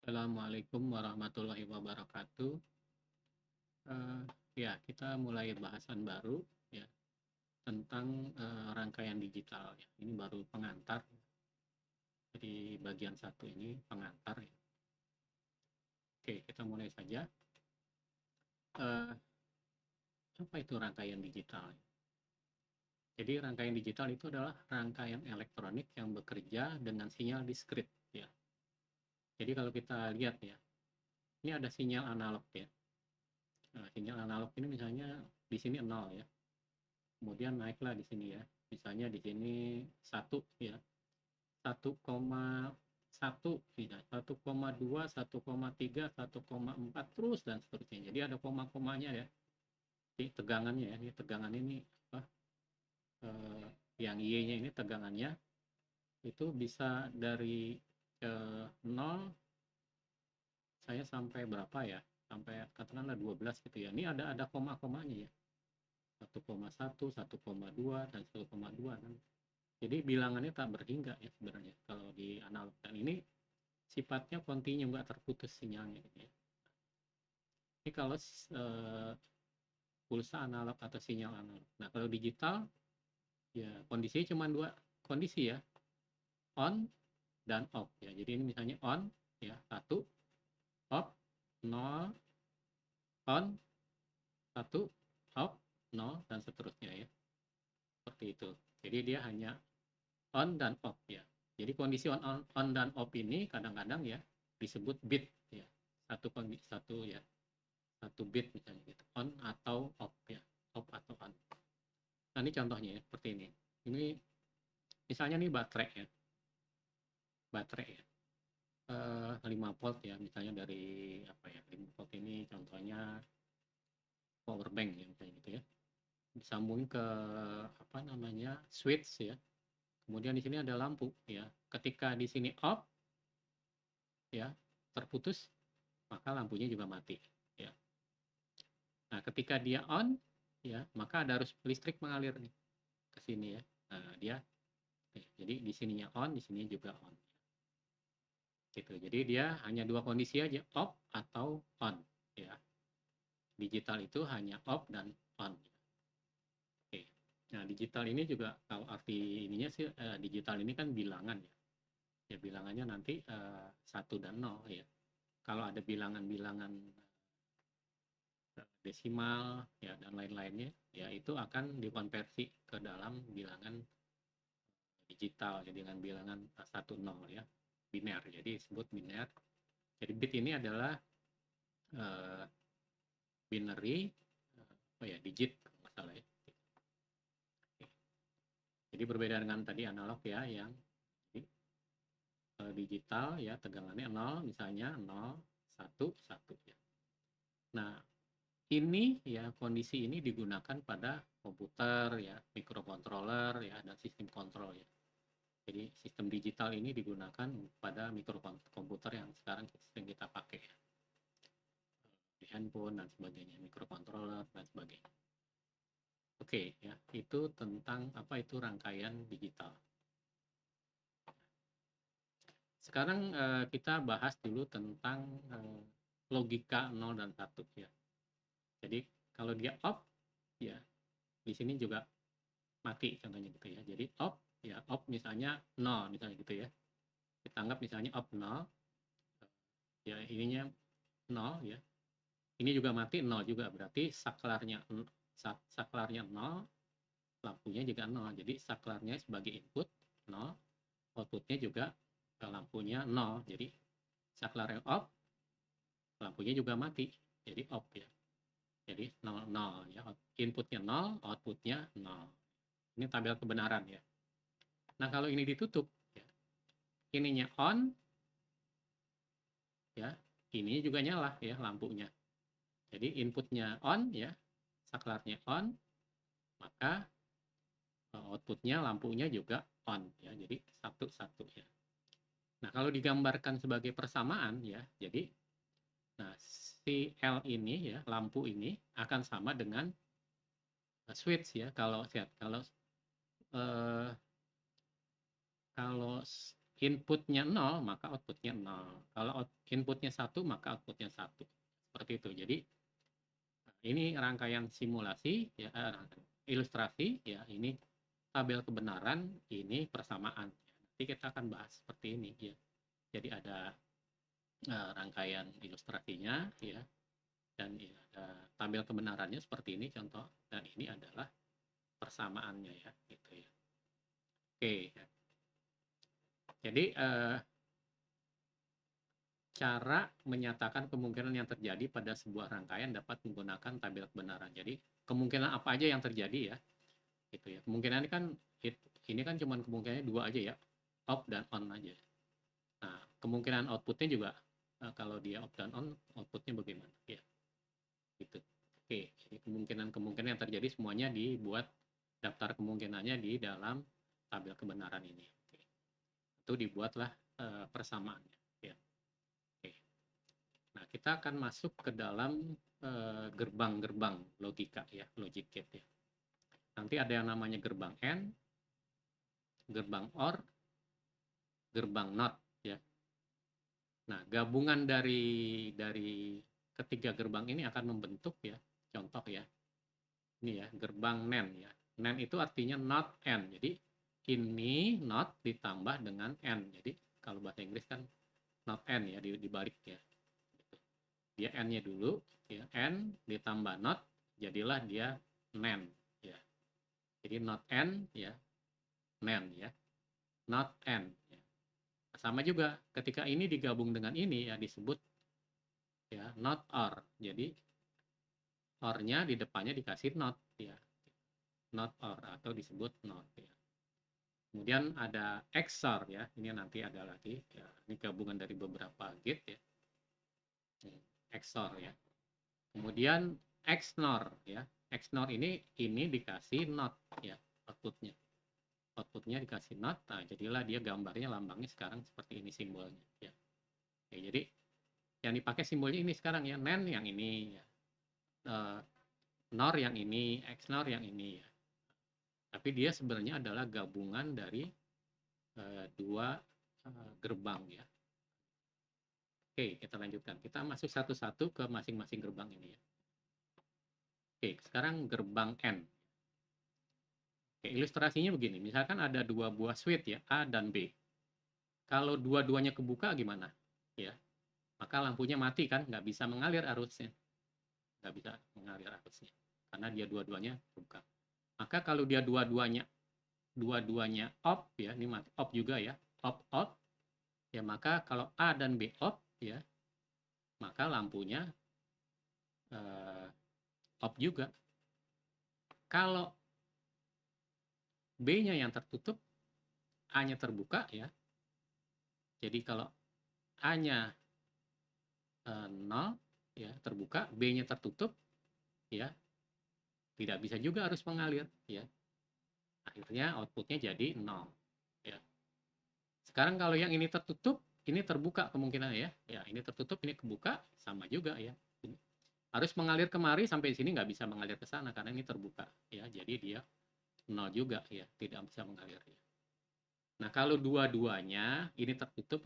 Assalamualaikum warahmatullahi wabarakatuh. Eh, ya, kita mulai bahasan baru ya tentang rangkaian digital ya. Ini baru pengantar. Jadi bagian satu ini pengantar ya. Oke, kita mulai saja. Eh, apa itu rangkaian digital? Jadi rangkaian digital itu adalah rangkaian elektronik yang bekerja dengan sinyal diskrit ya. Jadi kalau kita lihat ya, ini ada sinyal analog ya. Nah, sinyal analog ini misalnya di sini 0 ya. Kemudian naiklah di sini ya, misalnya di sini satu ya, 1,1 tidak, 1,2, 1,3, 1,4 terus dan seterusnya. Jadi ada koma-komanya ya, di tegangannya ya, ini tegangan ini apa, eh, yang Y-nya ini tegangannya itu bisa dari 0 saya sampai berapa ya, sampai katakanlah 12 gitu ya. Ini ada koma-komanya ya, 1,1, 1,2 dan 1,2 kan. Jadi bilangannya tak berhingga ya sebenarnya kalau di analog, dan ini sifatnya kontinu, nggak terputus sinyalnya gitu ya. Ini kalau pulsa analog atau sinyal analog. Nah kalau digital ya kondisinya cuma dua kondisi ya, on dan off ya. Jadi ini misalnya on ya satu, off nol, on satu, off nol dan seterusnya ya, seperti itu. Jadi dia hanya on dan off ya. Jadi kondisi on dan off ini kadang-kadang ya disebut bit ya. Satu kondisi satu ya, satu bit misalnya gitu. On atau off ya. Off atau on. Nah, ini contohnya ya, seperti ini. Ini misalnya nih baterai ya. Baterai ya. 5 volt ya, misalnya dari apa ya? 5 volt ini contohnya power bank ya misalnya gitu ya. Disambungin ke apa namanya? Switch ya. Kemudian di sini ada lampu ya. Ketika di sini off ya, terputus, maka lampunya juga mati ya. Nah, ketika dia on ya, maka ada arus listrik mengalir nih ke sini ya. Nah, dia jadi di sininya on, di sini juga on. Gitu. Jadi dia hanya dua kondisi aja, off atau on ya. Digital itu hanya off dan on. Oke. Nah, digital ini juga kalau arti ininya sih digital ini kan bilangan ya. Ya bilangannya nanti 1 dan 0 ya. Kalau ada bilangan-bilangan desimal ya dan lain-lainnya ya itu akan dikonversi ke dalam bilangan digital ya dengan bilangan 1 0 ya. Biner. Jadi disebut biner. Jadi bit ini adalah uh, binary apa ya digit masalah ya. Jadi berbeda dengan tadi analog ya yang digital ya tegangannya 0 misalnya 0 1 1 ya. Nah, ini ya kondisi ini digunakan pada komputer ya, microcontroller ya dan sistem kontrol ya. Jadi sistem digital ini digunakan pada mikrokomputer yang sekarang sering kita pakai ya. Di handphone dan sebagainya, microcontroller dan sebagainya. Oke, ya, itu tentang apa itu rangkaian digital. Sekarang kita bahas dulu tentang logika 0 dan 1 ya. Jadi kalau dia off ya di sini juga mati contohnya gitu ya. Jadi off ya off misalnya 0 misalnya gitu ya. Kita anggap misalnya off 0 ya ininya 0 ya. Ini juga mati 0 juga, berarti saklarnya 0, lampunya juga 0. Jadi saklarnya sebagai input 0, outputnya juga lampunya 0. Jadi saklarnya off, lampunya juga mati. Jadi off ya. Jadi 0, 0 ya. Inputnya 0, outputnya 0. Ini tabel kebenaran ya. Nah, kalau ini ditutup, ya, ininya on, ya, ini juga nyala ya lampunya. Jadi inputnya on ya, saklarnya on, maka outputnya lampunya juga on ya. Jadi satu-satu ya. Nah, kalau digambarkan sebagai persamaan ya, jadi nah si L ini ya, lampu ini akan sama dengan switch ya. Kalau eh, kalau inputnya 0, maka outputnya 0. Kalau inputnya 1, maka outputnya 1. Seperti itu. Jadi ini rangkaian simulasi, ya, ilustrasi, ya, ini tabel kebenaran, ini persamaan. Nanti kita akan bahas seperti ini, ya. Jadi ada rangkaian ilustrasinya, ya, dan ya, ada tabel kebenarannya seperti ini contoh, dan ini adalah persamaannya, ya, gitu ya. Oke, ya. Jadi cara menyatakan kemungkinan yang terjadi pada sebuah rangkaian dapat menggunakan tabel kebenaran. Jadi kemungkinan apa aja yang terjadi, ya, gitu ya. Kemungkinan ini kan cuma kemungkinannya 2 aja, ya, off dan on aja. Nah, kemungkinan outputnya juga kalau dia off dan on, outputnya bagaimana, ya, gitu. Oke, jadi kemungkinan-kemungkinan yang terjadi semuanya dibuat daftar kemungkinannya di dalam tabel kebenaran ini. Oke. Itu dibuatlah persamaannya, ya. Oke. Nah, kita akan masuk ke dalam gerbang-gerbang logika, ya, logic gate, ya. Nanti ada yang namanya gerbang AND, gerbang OR, gerbang NOT, ya. Nah, gabungan dari ketiga gerbang ini akan membentuk, ya, contoh, ya. Ini, ya, gerbang NAND, ya. NAND itu artinya not AND. Jadi ini not ditambah dengan AND. Jadi kalau bahasa Inggris kan not AND, ya, dibalik, ya. Dia N-nya dulu, ya, N ditambah not, jadilah dia NAND, ya. Jadi not N, ya, NAND, ya. Not N, ya. Sama juga ketika ini digabung dengan ini, ya, disebut, ya, not OR. Jadi OR-nya di depannya dikasih not, ya. Not OR atau disebut not, ya. Kemudian ada XOR, ya. Ini nanti ada lagi, ya. Ini gabungan dari beberapa gate, ya. XOR, ya. Kemudian XNOR, ya. XNOR ini dikasih not, ya, outputnya. Outputnya dikasih not, nah jadilah dia gambarnya, lambangnya sekarang seperti ini simbolnya, ya. Oke, jadi yang dipakai simbolnya ini sekarang, ya, NAND yang ini, ya. NOR yang ini, XNOR yang ini, ya. Tapi dia sebenarnya adalah gabungan dari dua gerbang, ya. Oke, kita lanjutkan. Kita masuk satu-satu ke masing-masing gerbang ini, ya. Oke, sekarang gerbang N. Oke, ilustrasinya begini. Misalkan ada dua buah switch, ya, A dan B. Kalau dua-duanya kebuka gimana? Ya, maka lampunya mati kan, nggak bisa mengalir arusnya. Nggak bisa mengalir arusnya. Karena dia dua-duanya kebuka. Maka kalau dia dua-duanya off, ya, ini mati, off juga, ya, off, ya, maka kalau A dan B off, ya, maka lampunya off juga. Kalau B-nya yang tertutup, A-nya terbuka, ya. Jadi kalau A-nya 0, ya, terbuka, B-nya tertutup, ya, tidak bisa juga arus mengalir, ya. Akhirnya outputnya jadi 0, ya. Sekarang kalau yang ini tertutup, ini terbuka kemungkinan, ya. Ya, ini tertutup, ini kebuka, sama juga, ya. Harus mengalir kemari, sampai sini nggak bisa mengalir ke sana karena ini terbuka, ya. Jadi dia 0 juga, ya, tidak bisa mengalir, ya. Nah, kalau dua-duanya ini tertutup,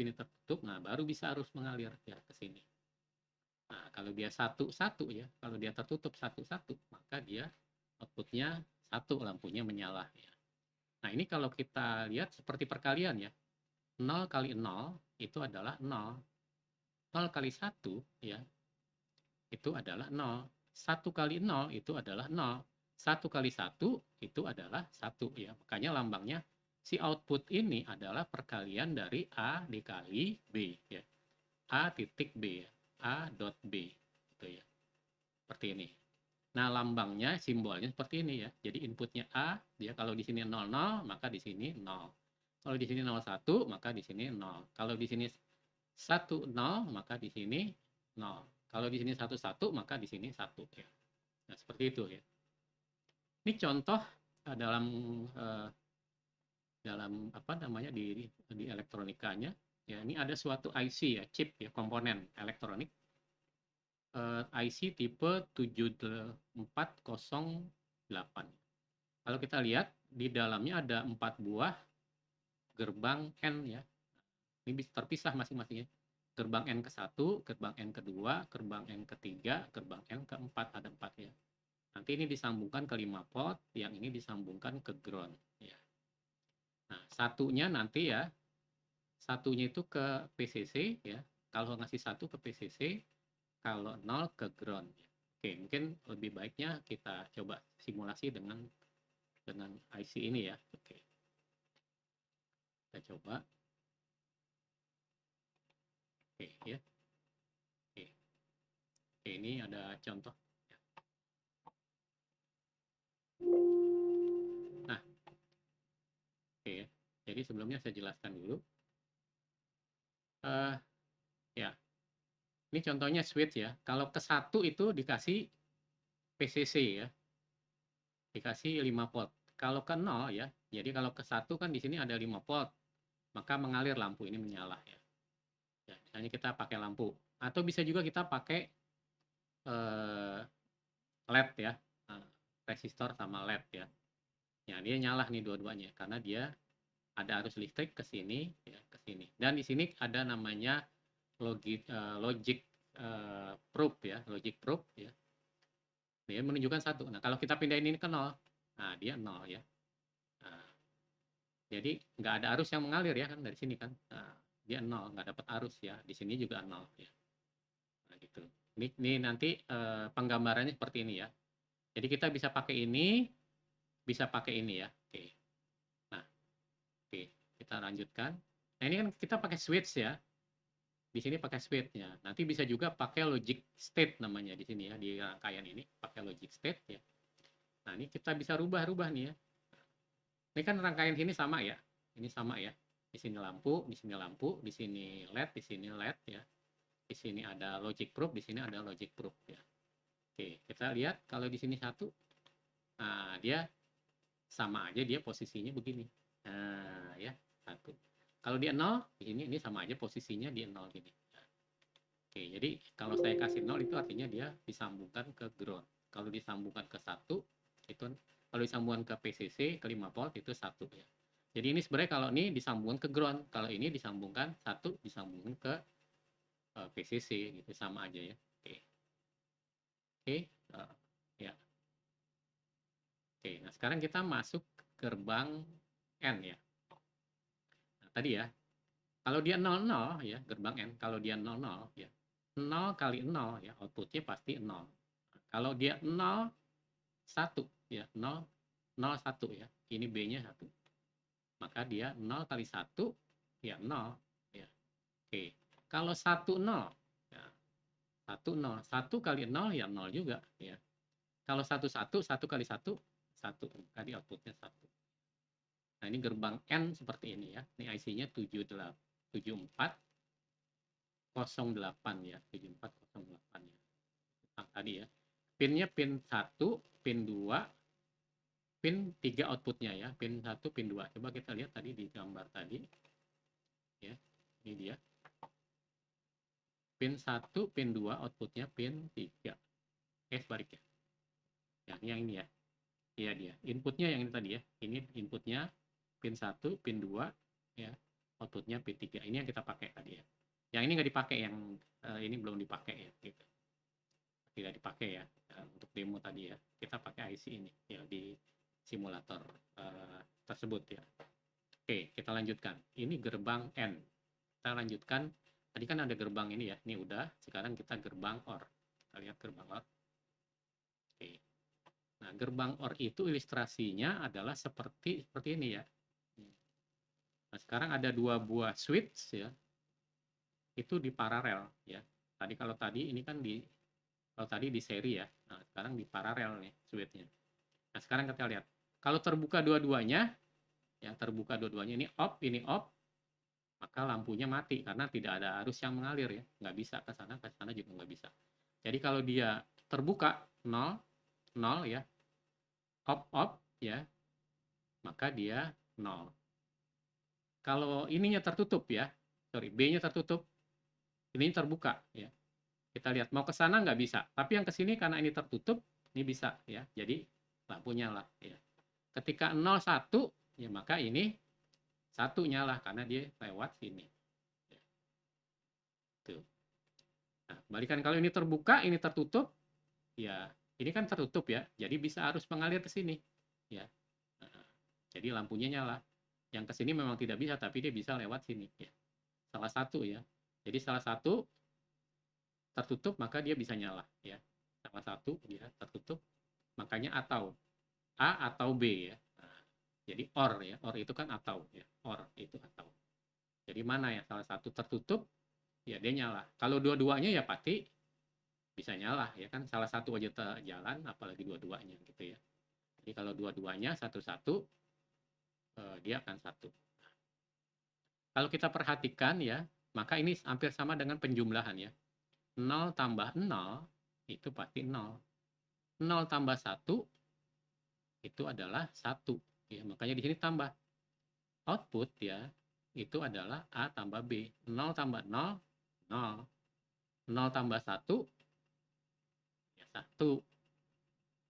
nah baru bisa arus mengalir, ya, ke sini. Nah, kalau dia satu-satu, ya, kalau dia tertutup satu-satu, maka dia outputnya 1, lampunya menyala, ya. Nah, ini kalau kita lihat seperti perkalian, ya. 0 kali 0 itu adalah 0. 0 kali 1, ya, itu adalah 0. 1 kali 0 itu adalah 0. 1 kali 1 itu adalah 1, ya. Makanya lambangnya si output ini adalah perkalian dari A dikali B, ya. A titik B, ya. A dot B, gitu, ya. Seperti ini. Nah, lambangnya, simbolnya seperti ini, ya. Jadi inputnya A, dia kalau di sini 00, maka di sini 0. Kalau di sini 01, maka di sini 0. Kalau di sini 10, maka di sini 0. Kalau di sini 11, maka di sini 1, ya. Nah, seperti itu, ya. Ini contoh dalam apa namanya di elektronikanya, ya. Ini ada suatu IC, ya, chip, ya, komponen elektronik, IC tipe 7408. Kalau kita lihat di dalamnya ada 4 buah gerbang N, ya. Ini bisa terpisah masing-masingnya. Gerbang N ke-1, gerbang N ke-2, gerbang N ke-3, gerbang N ke-4, ada 4 ya. Nanti ini disambungkan ke 5 port, yang ini disambungkan ke ground ya. Nah, satunya nanti ya, satunya itu ke PCC ya. Kalau ngasih satu ke PCC, kalau 0 ke ground ya. Oke, mungkin lebih baiknya kita coba simulasi dengan IC ini ya. Oke. Kita coba. Oke ya. Oke. Oke, ini ada contoh. Nah, oke ya. Jadi sebelumnya saya jelaskan dulu. Ya, ini contohnya switch ya. Kalau ke 1 itu dikasih PCC ya. Dikasih 5 port. Kalau ke 0 ya, jadi kalau ke 1 kan di sini ada 5 port, maka mengalir lampu ini menyala ya. Ya, misalnya kita pakai lampu. Atau bisa juga kita pakai LED ya. Resistor sama LED ya. Ya, dia nyala nih dua-duanya karena dia ada arus listrik ke sini ya, ke sini. Dan di sini ada namanya logic probe ya, logic probe ya. Dia menunjukkan 1. Nah, kalau kita pindahin ini ke 0, nah dia 0 ya. Nah, jadi nggak ada arus yang mengalir ya kan dari sini kan. Nah, dia 0, nggak dapat arus ya. Di sini juga 0 ya. Nah, gitu. Ini nanti penggambarannya seperti ini ya. Jadi kita bisa pakai ini, bisa pakai ini ya. Oke. Nah, oke, kita lanjutkan. Nah, ini kan kita pakai switch ya. Di sini pakai switch-nya. Nanti bisa juga pakai logic state namanya di sini ya, di rangkaian ini pakai logic state ya. Nah, ini kita bisa rubah-rubah nih ya. Ini kan rangkaian sini sama ya. Ini sama ya. Di sini lampu, di sini lampu, di sini LED, di sini LED ya. Di sini ada logic probe, di sini ada logic probe ya. Oke, kita lihat kalau di sini 1. Nah, dia sama aja, dia posisinya begini. Nah, ya, 1. Kalau dia 0, ini sama aja posisinya di 0 gini. Oke, jadi kalau saya kasih 0 itu artinya dia disambungkan ke ground. Kalau disambungkan ke 1, itu kalau disambungkan ke PCC, ke 5 volt itu 1 ya. Jadi ini sebenarnya kalau ini disambungkan ke ground, kalau ini disambungkan 1 disambungkan ke PCC gitu, sama aja ya. Oke. Oke, ya. Oke, nah sekarang kita masuk gerbang N ya. Nah, tadi ya, kalau dia 00 ya, gerbang N, kalau dia 00 ya, 0 kali 0 ya, outputnya pasti 0. Kalau dia 0, 1 ya, 0, 0, 1 ya, ini B-nya 1. Maka dia 0 kali 1 ya 0 ya. Oke. Kalau 1, 0 ya, 1, 0. 1 kali 0 ya 0 juga ya. Kalau 1, 1, 1 kali 1, 1. Tadi outputnya 1. Nah, ini gerbang N seperti ini ya. Ini IC-nya 7408 ya. 7408 ya. Nah, tadi ya. Pin-nya pin 1, pin 2, pin 3 outputnya ya. Pin 1, pin 2. Coba kita lihat tadi di gambar tadi. Ya, ini dia. Pin 1, pin 2, outputnya pin 3. Sebaliknya. Ya, yang ini ya. Iya dia. Inputnya yang ini tadi ya. Ini inputnya pin 1, pin 2, ya. Outputnya pin 3. Ini yang kita pakai tadi ya. Yang ini nggak dipakai, yang ini belum dipakai ya. Gitu. Tidak dipakai ya. Untuk demo tadi ya. Kita pakai IC ini ya di simulator tersebut ya. Oke, kita lanjutkan. Ini gerbang N. Kita lanjutkan. Tadi kan ada gerbang ini ya. Ini udah. Sekarang kita gerbang OR. Kita lihat gerbang OR. Oke. Nah, gerbang OR itu ilustrasinya adalah seperti ini ya. Nah, sekarang ada 2 buah switch ya. Itu di paralel ya. Kalau tadi ini kan kalau tadi di seri ya. Nah, sekarang di paralel nih switchnya. Nah, sekarang kita lihat. Kalau terbuka dua-duanya, ya terbuka dua-duanya, ini off, maka lampunya mati karena tidak ada arus yang mengalir ya. Nggak bisa ke sana juga nggak bisa. Jadi kalau dia terbuka 0, 0 ya, off ya, maka dia 0. Kalau ininya tertutup ya, B-nya tertutup, ini terbuka ya. Kita lihat mau ke sana nggak bisa, tapi yang ke sini karena ini tertutup, ini bisa ya. Jadi lampu nyala ya. Ketika 0, 1 ya, maka ini 1 nyala karena dia lewat sini. kebalikan kalau ini terbuka, ini tertutup, ya ini kan tertutup ya, jadi bisa arus mengalir ke sini, ya. Nah, jadi lampunya nyala. Yang ke sini memang tidak bisa, tapi dia bisa lewat sini, ya. Salah satu ya. Jadi salah satu tertutup maka dia bisa nyala, ya. Salah satu dia tertutup, makanya atau A atau B ya. Nah, jadi or ya, or itu kan atau ya, or itu atau. Jadi mana ya salah satu tertutup, ya dia nyala. Kalau dua-duanya ya pasti bisa nyala ya kan, salah satu aja jalan apalagi dua-duanya gitu ya. Jadi kalau dua-duanya satu-satu, dia akan satu. Kalau kita perhatikan ya, maka ini hampir sama dengan penjumlahan ya. 0 tambah 0 itu pasti 0. 0 tambah 1 itu adalah 1. Ya, makanya di sini tambah. Output ya, itu adalah A tambah B. 0 tambah 0, 0. 0 tambah 1, ya 1.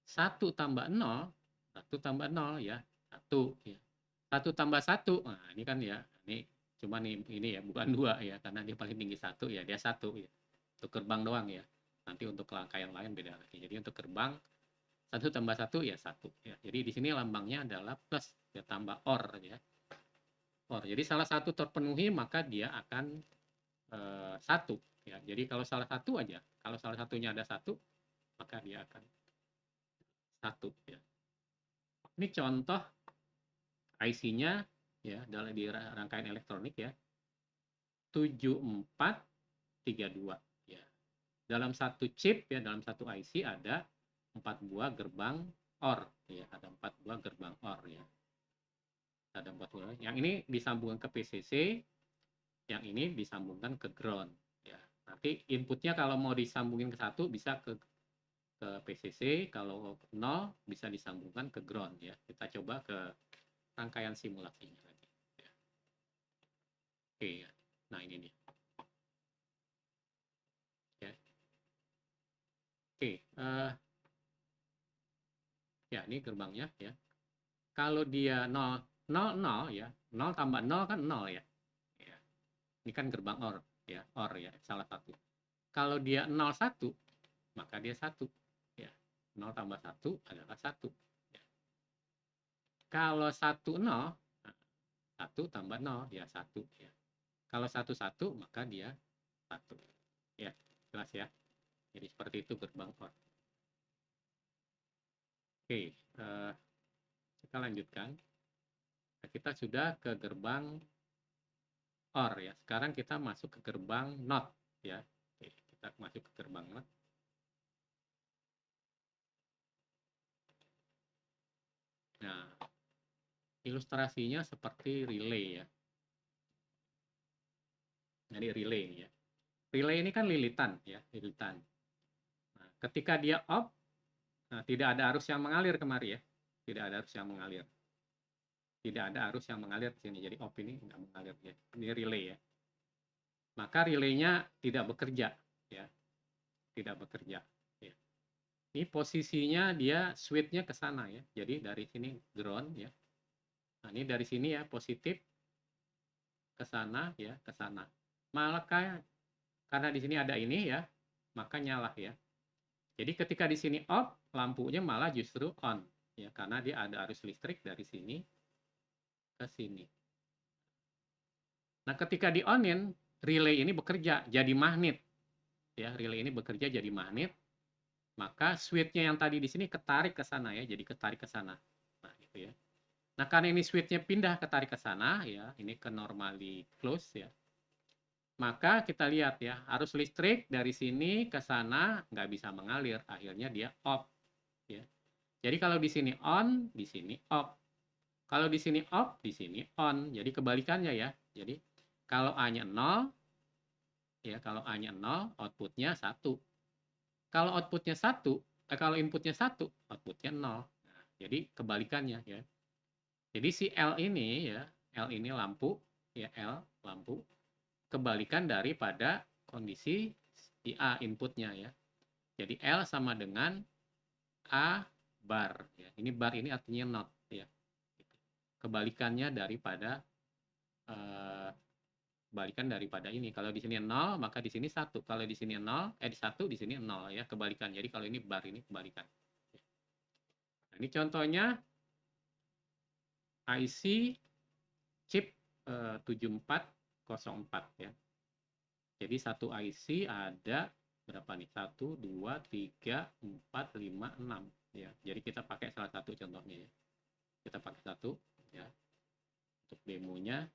1 tambah 0, 1 tambah 0 ya, 1. Ya. 1 tambah 1, nah ini kan ya, ini cuma nih, ini ya, bukan 2 ya, karena dia paling tinggi 1 ya, dia 1 ya. Untuk gerbang doang ya. Nanti untuk langkah yang lain beda lagi. Jadi untuk gerbang 1 tambah 1 ya 1 ya. Jadi di sini lambangnya adalah plus ya, tambah or ya. Or. Jadi salah satu terpenuhi maka dia akan satu ya. Jadi kalau salah satu aja, kalau salah satunya ada satu maka dia akan satu ya. Ini contoh IC-nya ya dalam di rangkaian elektronik ya. 7432 ya. Dalam satu chip ya, dalam satu IC ada 4 buah gerbang OR ya, ada 4 buah gerbang OR ya. Ada 4 buah. Yang ini disambungkan ke PCC, yang ini disambungkan ke ground ya. Nanti inputnya kalau mau disambungin ke satu bisa ke PCC, kalau 0 bisa disambungkan ke ground ya. Kita coba ke rangkaian simulasinya lagi. Ya. Oke ya. Nah ini nih. Ya. Oke, ya ini gerbangnya ya. Kalau dia 0, 0, 0 ya, 0 tambah 0 kan 0 ya. Ya. Ini kan gerbang OR ya, OR ya, salah satu. Kalau dia 0, 1, maka dia 1 ya. 0 tambah 1 adalah 1 ya. Kalau 1, 0, 1 tambah 0 ya 1 ya. Kalau 1, 1 maka dia 1 ya. Jelas ya. Jadi seperti itu gerbang OR. Oke, kita lanjutkan. Kita sudah ke gerbang OR ya. Sekarang kita masuk ke gerbang NOT ya. Oke, kita masuk ke gerbang NOT. Nah, ilustrasinya seperti relay ya. Jadi relay ya. Relay ini kan lilitan ya, lilitan. Nah, ketika dia off, nah, tidak ada arus yang mengalir kemari ya. Tidak ada arus yang mengalir. Tidak ada arus yang mengalir ke sini. Jadi off ini nggak mengalir ya. Ini relay ya. Maka relaynya tidak bekerja ya. Tidak bekerja ya. Ini posisinya dia switch-nya ke sana ya. Jadi dari sini ground ya. Nah, ini dari sini ya positif ke sana ya, ke sana. Maka karena di sini ada ini ya, maka nyala ya. Jadi ketika di sini off, lampunya malah justru on ya, karena dia ada arus listrik dari sini ke sini. Nah, ketika di onin, relay ini bekerja jadi magnet. Ya, relay ini bekerja jadi magnet. Maka switch-nya yang tadi di sini ketarik ke sana ya, jadi ketarik ke sana. Nah, gitu ya. Nah, karena ini switch-nya pindah ketarik ke sana ya, ini ke normally close ya. Maka kita lihat ya, arus listrik dari sini ke sana nggak bisa mengalir, akhirnya dia off ya. Jadi kalau di sini on, di sini off. Kalau di sini off, di sini on. Jadi kebalikannya ya. Jadi kalau A-nya 0, ya kalau A-nya 0, outputnya 1. Kalau outputnya 1, kalau inputnya 1, outputnya 0. Nah, jadi kebalikannya ya. Jadi si L ini ya, L ini lampu, ya L lampu, kebalikan daripada kondisi si A inputnya ya. Jadi L sama dengan A bar ya. Ini bar ini artinya not ya. Kebalikannya daripada kebalikan daripada ini. Kalau di sini 0, maka di sini 1. Kalau di sini 0, di 1, di sini 0 ya, kebalikan. Jadi kalau ini bar, ini kebalikan. Nah, ini contohnya IC chip 7404 ya. Jadi satu IC ada berapa nih? 1, 2, 3, 4, 5, 6 ya. Jadi kita pakai salah satu contohnya ya. Kita pakai satu ya. Untuk demonya.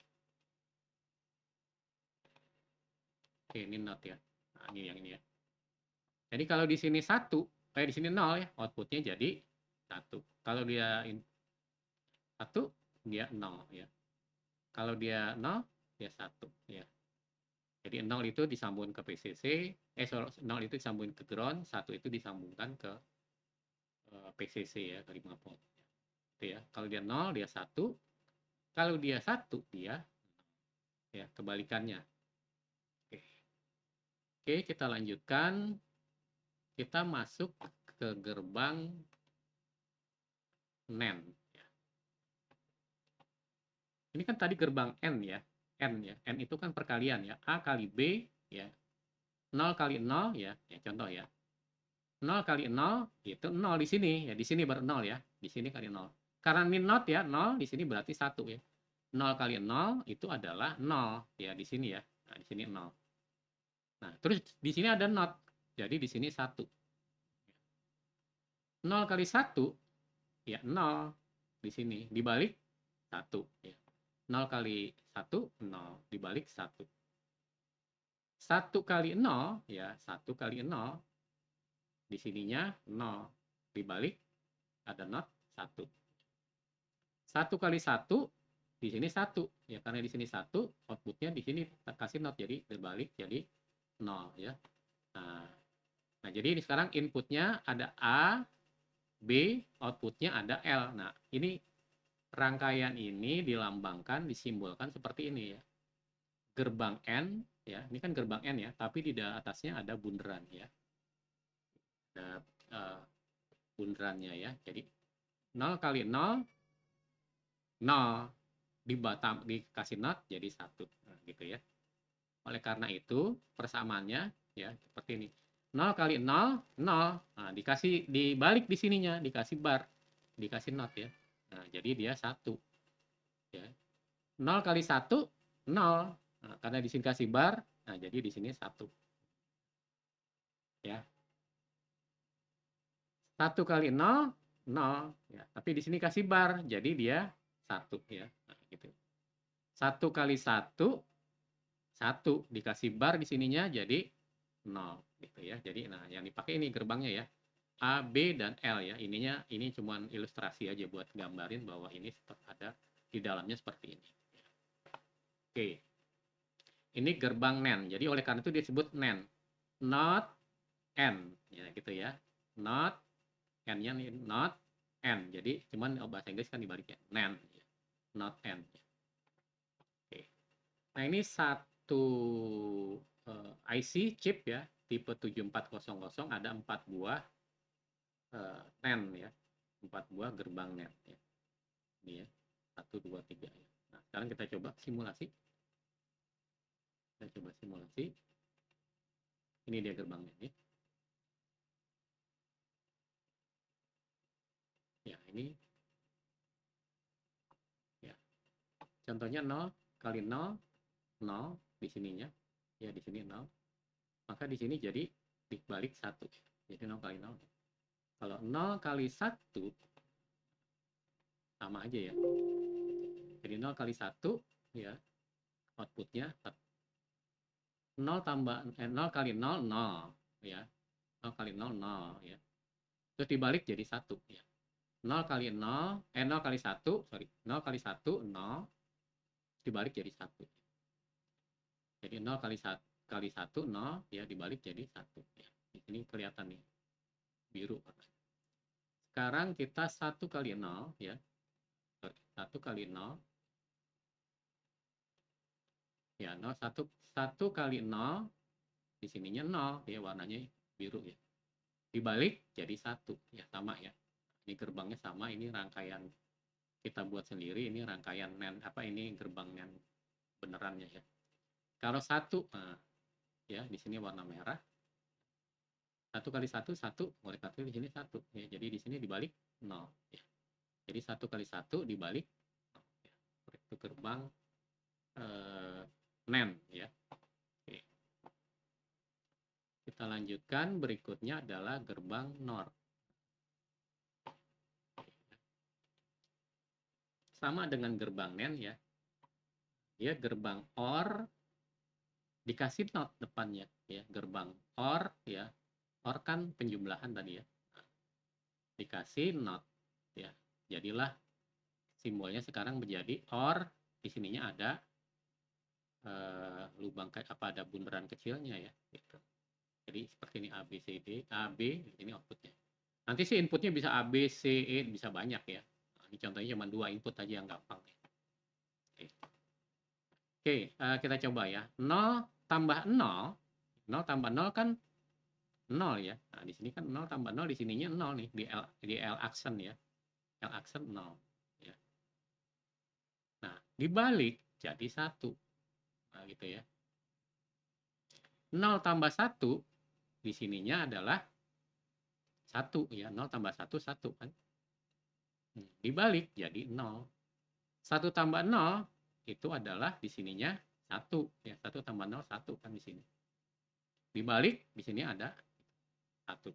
Oke, ini not ya. Nah, ini yang ini ya. Jadi kalau di sini 1, di sini 0 ya, outputnya jadi 1. Kalau dia 1, dia 0 ya. Kalau dia 0, dia 1 ya. Jadi 0 itu disambungkan ke PCC, 0 itu disambungkan ke ground, 1 itu disambungkan ke PCC ya, ke 5 volt. Itu ya. Kalau dia 0, dia 1. Kalau dia 1, dia ya kebalikannya. Oke. Oke, kita lanjutkan. Kita masuk ke gerbang NAND. Ini kan tadi gerbang N ya. N ya. N itu kan perkalian ya. A kali B ya. 0 kali 0 ya. Ya contoh ya. 0 kali 0 itu 0 di sini ya. Di sini baru 0 ya. Di sini kali 0. Karena ini not ya, 0 di sini berarti 1 ya. 0 kali 0 itu adalah 0 ya di sini ya. Nah, di sini 0. Nah, terus di sini ada not. Jadi di sini 1. 0 kali 1 ya 0 di sini. Dibalik 1 ya. 0 kali 1 0 dibalik 1. 1 kali 0 ya 1 kali 0 di sininya 0 dibalik ada not 1. 1 kali 1 di sini 1 ya, karena di sini 1 outputnya di sini kasih not jadi dibalik jadi 0 ya. Nah, jadi ini sekarang inputnya ada A, B, outputnya ada L. Nah, ini rangkaian ini dilambangkan, disimbolkan seperti ini ya. Gerbang N ya, ini kan gerbang N ya, tapi di atasnya ada bunderan ya. Ada bunderannya ya. Jadi 0 kali 0 0 dikasih not jadi 1 nah, gitu ya. Oleh karena itu persamaannya ya seperti ini. 0 kali 0 0. Nah, dibalik di sininya, dikasih bar, dikasih not ya. Nah, jadi dia 1 ya. 0 kali 1 0. Nah, karena di sini kasih bar, nah jadi di sini 1. Ya. 1 kali 0 0 ya. Tapi di sini kasih bar, jadi dia 1 ya. Nah, gitu. 1 kali 1 1 dikasih bar di sininya jadi 0 gitu ya. Jadi nah yang dipakai ini gerbangnya ya. A, B dan L ya. Ini cuman ilustrasi aja buat gambarin bahwa ini ada di dalamnya seperti ini. Oke. Ini gerbang NAND. Jadi oleh karena itu disebut NAND. Not N ya gitu ya. Not N-nya nih not N. Jadi cuman bahasa Inggris kan dibaliknya. NAND ya. Not N. Oke. Nah, ini satu IC chip ya, tipe 7400 ada 4 buah NAND ya. 4 buah gerbang NAND ya. Ini ya. 1 2 3 ya. Nah, sekarang kita coba simulasi. Kita coba simulasi. Ini dia gerbangnya ya. Ya, ini ya. Contohnya 0 kali 0 0 di sininya. Ya, di sini 0. Maka di sini jadi dibalik 1. Jadi 0 kali 0. Kalau 0 kali 1 sama aja ya. Jadi 0 kali 1 ya outputnya 0 tambah 0 kali 0 0 ya. 0 kali 0 0 ya. Terus dibalik jadi 1 ya. 0 kali 0 0 kali 1 sorry 0 kali 1 0 dibalik jadi 1. Jadi 0 kali 1 0 ya dibalik jadi 1 ya. Di sini kelihatan nih biru. Sekarang kita 1 kali 0 ya. 1 kali 0 ya 0 1 kali 0 di sininya 0 ya warnanya biru ya. Dibalik jadi 1 ya sama ya. Ini gerbangnya sama, ini rangkaian kita buat sendiri, ini rangkaian NAND ini gerbang NAND benerannya ya. Kalau 1, nah, ya di sini warna merah. 1 kali 1, 1, molekul di sini 1. Ya, jadi di sini dibalik 0. Ya. Jadi 1 kali 1 dibalik 0. Ya. Itu gerbang NAND. Ya. Oke. Kita lanjutkan, berikutnya adalah gerbang NOR. Sama dengan gerbang NAND ya. Dia gerbang OR dikasih NOT depannya ya. Gerbang OR ya. OR kan penjumlahan tadi ya. Dikasih NOT ya. Jadilah simbolnya sekarang menjadi OR, di sininya ada lubang kayak apa, ada bundaran kecilnya ya gitu. Jadi seperti ini A B C D, A B ini outputnya. Nanti sih inputnya bisa A B C E, bisa banyak ya. Nah, ini contohnya cuma 2 input aja yang gampang ya. Oke, kita coba ya. 0 tambah 0, 0 tambah 0 kan 0 ya. Nah, di sini kan 0 tambah 0, di sininya 0 nih, di L aksen ya. L aksen 0 ya. Nah, dibalik jadi 1. Nah, gitu ya. 0 tambah 1 di sininya adalah 1 ya. 0 tambah 1 1 kan. Dibalik jadi 0. 1 tambah 0 itu adalah di sininya 1 ya. 1 tambah 0 1 kan di sini. Dibalik di sini ada 1.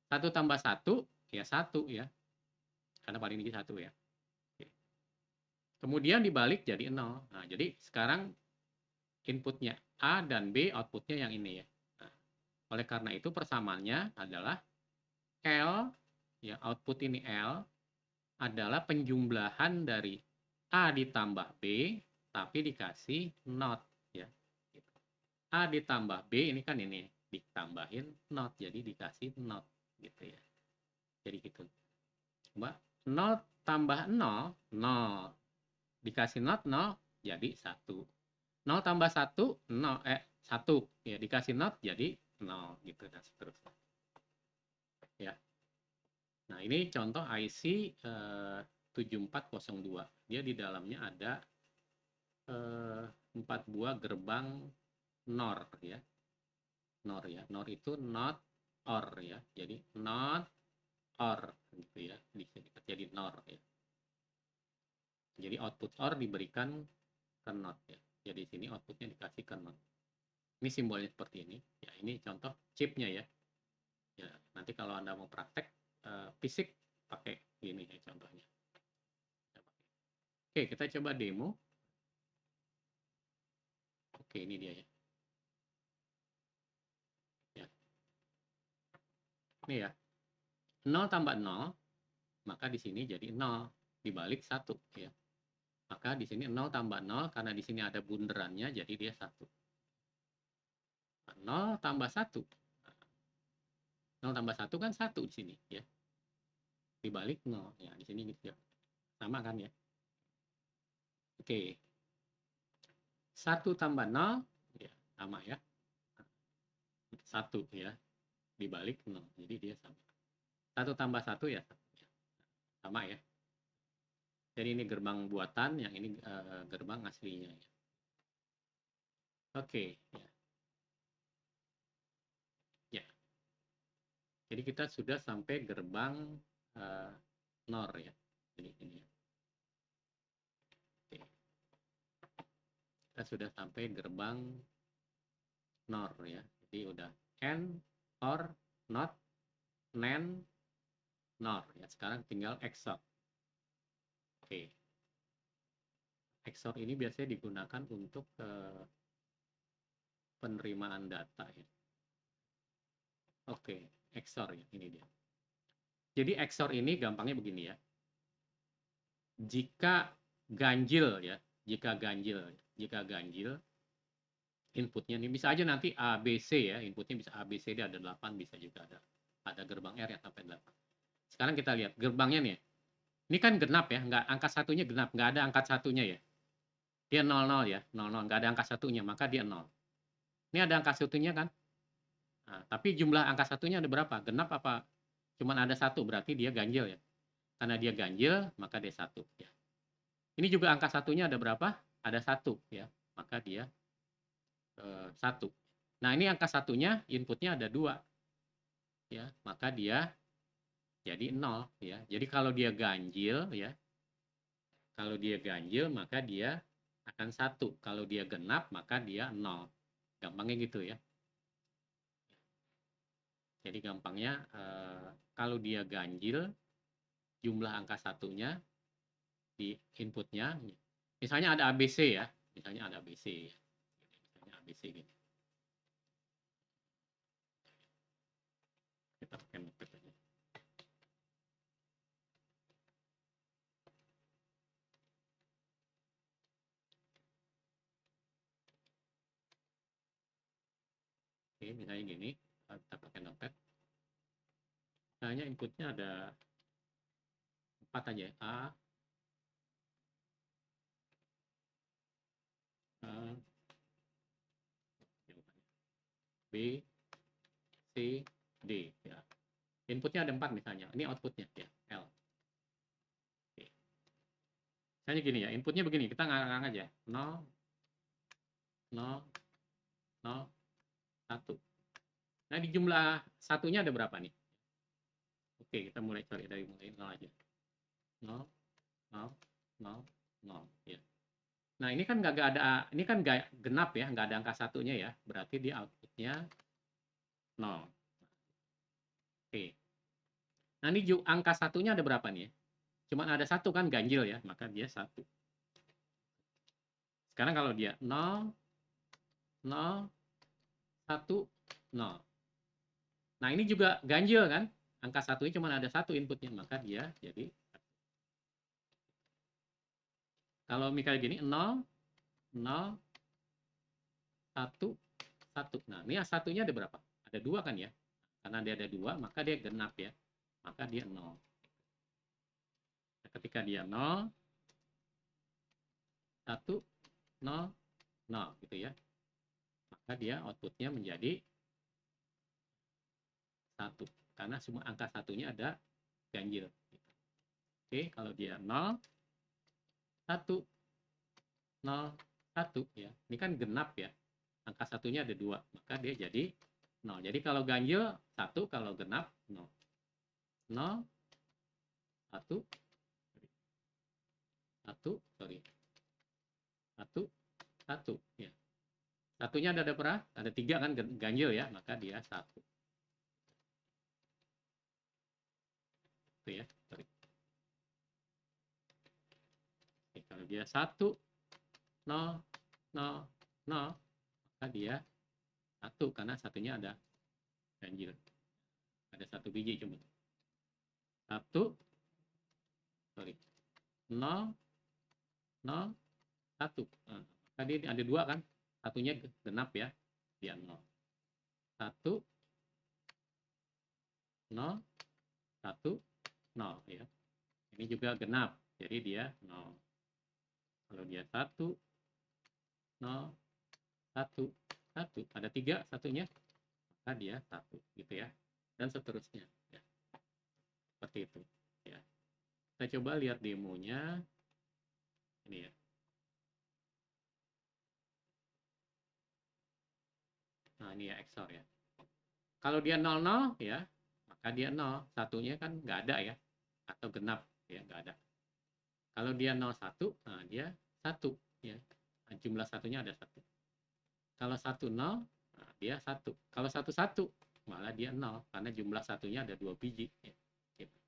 1 tambah 1 ya 1 ya. Karena paling tinggi 1 ya. Oke. Kemudian dibalik jadi 0. Nah, jadi sekarang inputnya A dan B, outputnya yang ini ya. Nah, oleh karena itu persamaannya adalah L, ya output ini L, adalah penjumlahan dari A ditambah B, tapi dikasih not. Ya. A ditambah B, ini kan ini, ditambahin not, jadi dikasih not. Gitu ya. Jadi gitu. Coba 0 tambah 0, 0. Dikasih not 0, jadi 1. 0 tambah 1, 0, 1. Ya, dikasih not jadi 0. Gitu, dan seterusnya. Ya. Nah, ini contoh IC 7402. Dia di dalamnya ada 4 buah gerbang NOR ya. NOR ya. NOR itu not OR ya. Jadi not OR gitu ya. Bisa jadi NOR ya. Jadi output OR diberikan ke NOT ya. Jadi sini outputnya dikasih ke NOT. Ini simbolnya seperti ini. Ya, ini contoh chipnya ya. Ya, nanti kalau Anda mau praktek fisik pakai ini ya contohnya. Oke, kita coba demo. Oke, ini dia ya. Ya. Ini ya. 0 tambah 0, maka di sini jadi 0 dibalik 1 ya. Maka di sini 0 tambah 0 karena di sini ada bunderannya jadi dia 1. 0 tambah 1. 0 tambah 1 kan 1 di sini ya. Dibalik 0 ya, di sini gitu ya. Sama kan ya. Oke. 1 tambah 0 ya, sama ya. 1 ya. Dibalik 0. Jadi dia sama. 1 tambah 1 ya. Sama ya. Jadi ini gerbang buatan, yang ini gerbang aslinya ya. Oke, ya. Ya. Jadi kita sudah sampai gerbang NOR ya. Jadi ini ya. Oke. Kita sudah sampai gerbang NOR ya. Jadi udah AND, OR, NOT, NAND, NOR ya. Sekarang tinggal XOR. Oke. XOR ini biasanya digunakan untuk penerimaan data ya. Oke, XOR ya, ini dia. Jadi XOR ini gampangnya begini ya. Jika ganjil ya, jika ganjil inputnya ini bisa aja nanti A, B, C ya, inputnya bisa A, B, C, D, ada 8, bisa juga ada gerbang R yang sampai 8. Sekarang kita lihat gerbangnya nih. Ini kan genap ya, nggak, angka satunya genap, nggak ada angka satunya ya. Dia 00 ya, 00, nggak ada angka satunya, maka dia 0. Ini ada angka satunya kan? Nah, tapi jumlah angka satunya ada berapa? Genap apa? Cuman ada 1, berarti dia ganjil ya. Karena dia ganjil, maka dia 1 ya. Ini juga angka satunya ada berapa? Ada 1 ya, maka dia 1. Nah, ini angka satunya inputnya ada 2 ya, maka dia jadi 0 ya. Jadi kalau dia ganjil ya, maka dia akan 1. Kalau dia genap maka dia 0. Gampangnya gitu ya. Jadi gampangnya kalau dia ganjil jumlah angka satunya di inputnya, misalnya ada ABC ya, misalnya ada ABC ya. Misalnya ABC gitu. Kita pakai notepad aja. Oke, misalnya gini, kita pakai notepad. Misalnya inputnya ada 4 aja, A, B, C, D ya. Inputnya ada 4 misalnya, ini outputnya ya, L. Oke. Misalnya gini ya, inputnya begini, kita ngarang aja, 0, 0, 0, 1. Nah, di jumlah satunya ada berapa nih? Oke, kita mulai cari dari mulai 0 aja. 0, 0, 0, 0 ya. Nah, ini kan nggak ada, ini kan nggak genap ya, nggak ada angka satunya ya. Berarti di outputnya 0. Oke. Nah, ini angka satunya ada berapa nih ya? Cuman ada 1 kan ganjil ya, maka dia 1. Sekarang kalau dia 0, 0, 1, 0. Nah, ini juga ganjil kan? Angka satunya cuma ada 1 inputnya, maka dia jadi 1. Kalau misalnya gini, 0, 0, 1, 1. Nah, ini satunya ada berapa? Ada 2 kan ya? Karena dia ada 2, maka dia genap ya. Maka dia 0. Nah, ketika dia 0, 1, 0, 0 gitu ya. Maka dia outputnya menjadi 1. Karena semua angka satunya ada ganjil. Oke, kalau dia 0, 1, 0, 1 ya. Ini kan genap ya. Angka satunya ada 2, maka dia jadi 0. Jadi kalau ganjil 1, kalau genap 0. 0, 1, 1, sorry. 1, 1 ya. Satunya ada berapa? Ada 3 kan ganjil ya, maka dia 1. Itu ya. Sorry. Oke, kalau dia 1, 0, 0, 0, maka dia 1 karena satunya ada ganjil. Ada 1 biji cuma. 1, sorry. 0, 0, 1. Nah, tadi ada 2 kan? Satunya genap ya. Dia 0. 1, 0, 1, 0 ya. Ini juga genap. Jadi dia 0. Kalau dia 1, 0, 1, 1. Ada 3 satunya. Maka dia 1 gitu ya. Dan seterusnya. Ya. Seperti itu. Ya. Kita coba lihat demonya. Ini ya. Nah, ini ya XOR ya. Kalau dia 00 ya, maka dia 0. Satunya kan nggak ada ya. Atau genap ya, nggak ada. Kalau dia 01, nah dia 1 ya. Nah, jumlah satunya ada 1. Kalau 10, nah dia 1. Kalau 11, malah dia 0 karena jumlah satunya ada 2 biji ya. Gitu.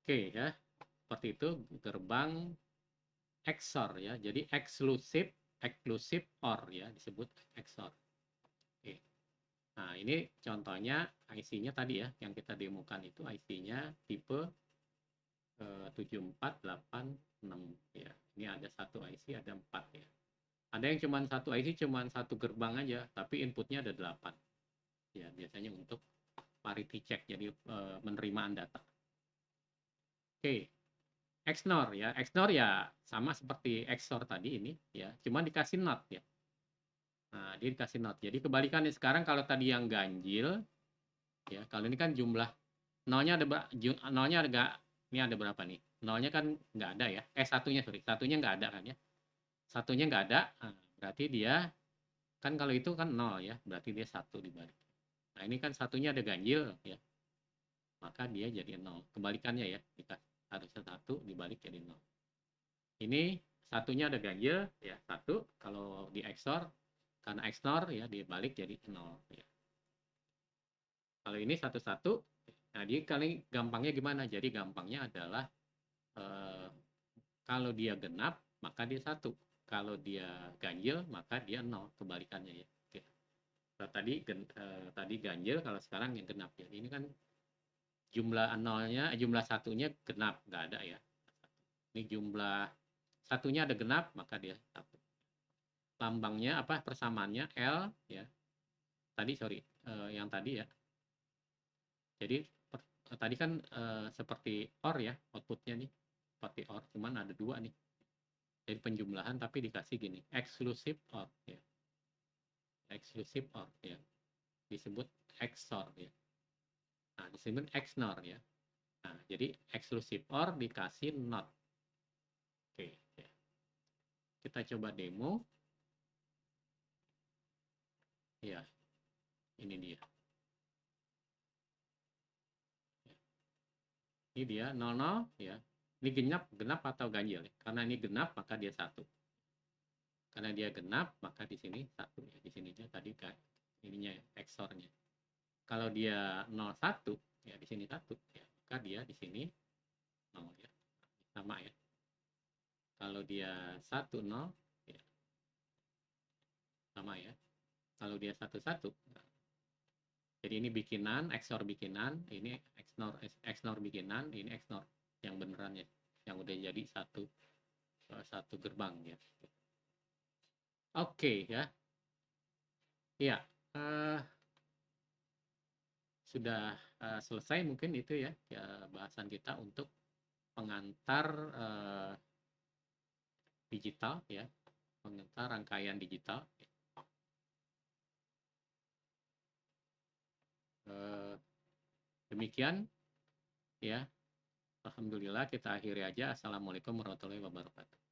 Oke ya. Seperti itu gerbang XOR ya. Jadi exclusive OR ya, disebut XOR. Oke. Nah, ini contohnya IC-nya tadi ya, yang kita demokan itu IC-nya tipe 7486 ya. Ini ada satu IC, ada 4 ya. Ada yang cuma satu IC, cuma satu gerbang aja, tapi inputnya ada 8. Ya, biasanya untuk parity check, jadi penerimaan data. Oke, XNOR ya. XNOR ya sama seperti XOR tadi ini ya, cuma dikasih not ya. Nah, dia dikasih not. Jadi kebalikannya sekarang kalau tadi yang ganjil ya, kalau ini kan jumlah nolnya ada nolnya ada ini ada berapa nih? Nolnya kan nggak ada ya. Satunya sorry, satunya nggak ada kan ya. satunya nggak ada, nah, berarti dia kan kalau itu kan 0 ya, berarti dia 1 dibalik. Nah ini kan satunya ada ganjil ya, maka dia jadi 0. Kebalikannya ya, kita harusnya 1 dibalik jadi 0. Ini satunya ada ganjil ya, 1. Kalau di XOR, karena XOR ya dibalik jadi 0 ya. Kalau ini 1-1, nah dia kali gampangnya gimana? Jadi gampangnya adalah eh, kalau dia genap maka dia 1. Kalau dia ganjil maka dia 0, kebalikannya ya. Oke. Nah, tadi ganjil, kalau sekarang yang genap ya. Ini kan jumlah nolnya, jumlah satunya genap, nggak ada ya. Ini jumlah satunya ada genap, maka dia 1. Lambangnya apa? Persamaannya L ya. Tadi sorry, yang tadi ya. Jadi tadi kan seperti OR ya, outputnya nih. Seperti OR, cuman ada 2 nih. Jadi penjumlahan tapi dikasih gini, exclusive OR ya. Exclusive OR ya. Disebut XOR ya. Nah, disebut XNOR ya. Nah, jadi exclusive OR dikasih NOT. Oke, ya. Kita coba demo. Ya, ini dia. Ini dia 00 ya. Ini genap atau ganjil ya. Karena ini genap maka dia 1. Karena dia genap maka di sini 1 ya. Di sininya tadi kan ininya ya, XOR-nya. Kalau dia 01 ya di sini 1 ya, maka dia di sini 0 ya. Sama ya. Kalau dia 10 ya sama ya. Kalau dia 11, jadi ini bikinan, XOR bikinan, ini XNOR bikinan, ini XNOR yang beneran ya, yang udah jadi satu gerbang ya. Oke ya, ya sudah selesai mungkin itu ya, bahasan kita untuk pengantar digital ya, pengantar rangkaian digital. Demikian ya. Alhamdulillah, kita akhiri aja. Assalamualaikum warahmatullahi wabarakatuh.